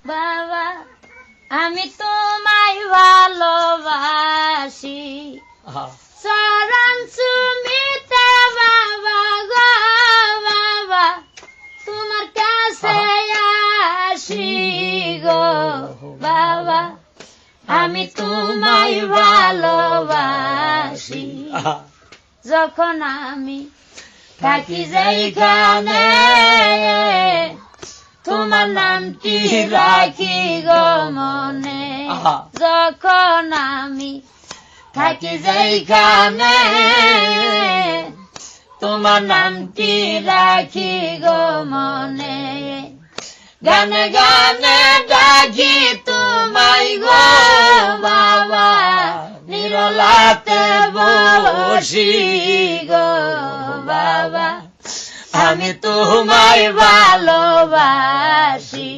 বাবা আমি তোমায় ভালোবাসি চরণ চুমিতে বাবা গো বাবা তোমার কাছে আসি গো বাবা আমি তোমায় ভালোবাসি যখন আমি থাকি যেখানে তোমার নামটি রাখি গো মনে যখন আমি থাকি যেখানে তোমার নামটি রাখি গো মনে গানে গানে ডাকি তোমায় গো বাবা নিরলাতে বসি গো বাবা আমি তোমায় ভালোবাসি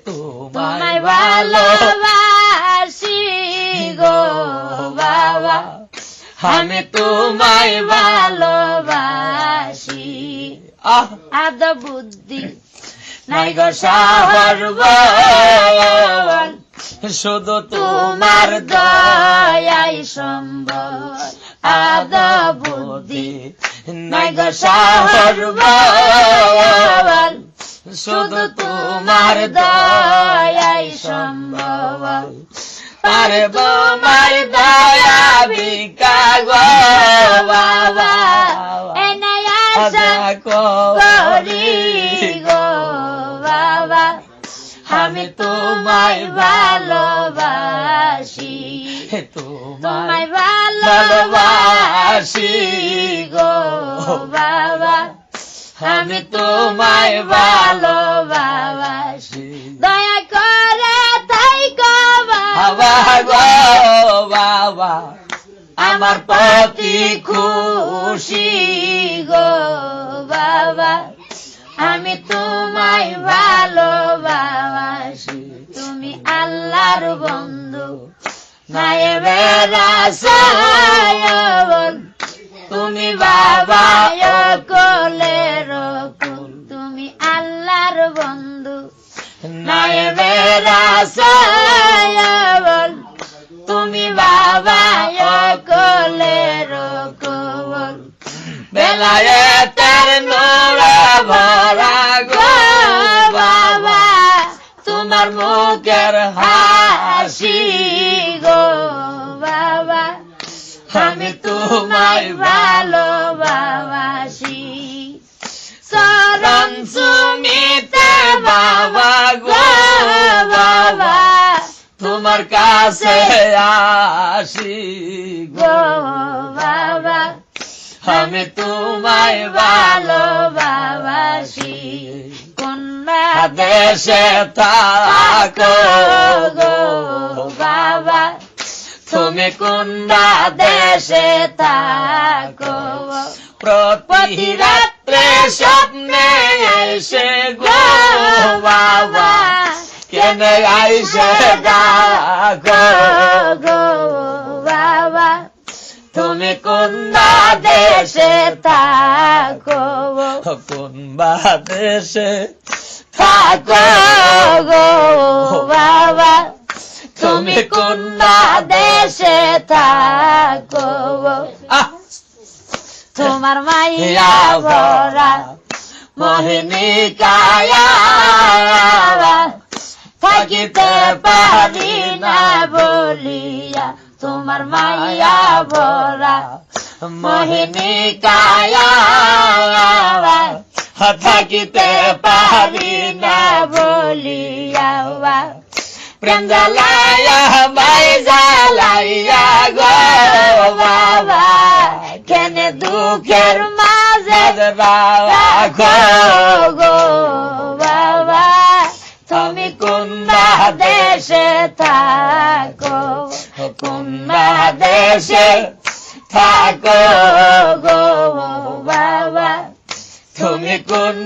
তোমায় ভালোবাসি গো বাবা আমি তোমায় ভালোবাসি আদ বুদ্ধি নাই গো সাহর বল শুধু তোমার দয়াই সম্বল আদ বুদ্ধি নাই গো সাহর বল শুধু তোমার দয়াই সম্বল পারব মার দয়া ভিকা গো বাবা এনে আশা করি গো বাবা আমি তোমায় ভালোবাসি তোমায় ভালোবাসি গো বাবা আমি তোমায় ভালোবাসি দয়া করে তাই গো বাবা গো বাবা আমার প্রতি খুশি গো বাবা আমি তোমায় ভালোবাসি তুমি আল্লাহর বন্ধু নায়েবের রাসূল তুমি বাবা কোলের কুল তুমি আল্লাহর বন্ধু নায়েবের রাসূল তুমি বাবা কোলের কুল বেলায়েতের নূরে ভরা গো বাবা তোমার মুখের হাসি গো বাবা আমি তোমায় ভালোবাসি চরণ চুমিতে বাবা গো বাবা তোমার কাছে আসি গো বাবা আমি তোমায় ভালোবাসি কোন দেশে থাকো গো বাবা তুমি কোন দেশে থাকো প্রতি রাত্রে স্বপ্নে এসে গো বাবা কেন আইসে ডাকো গো বাবা তুমি কোন দেশে থাকো কোন দেশে থাকো গো বাবা তুমি কোন দেশে থাকো তোমার মাইয়া ভরা মোহিনী কায়া থাকিতে পারি না বলিয়া তোমার মাইয়া ভরা মোহিনী কায়া থাকিতে পারি না বলিয়া প্রেম জ্বালাইয়া মাই জ্বালাইয়া গো বাবা কেন দুঃখের মাঝে রাখো গো বাবা তুমি কোন দেশে থাকো কোন দেশে থাকো গো বাবা তুমি কোন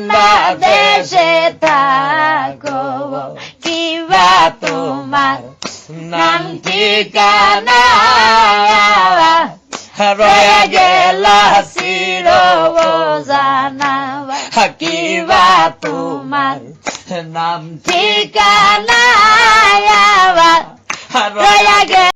দেশে থাকো কিবা তোমার নাম ঠিকানা রয়ে গেল চির জানা কিবা তোমার নাম ঠিকানা রয়া গে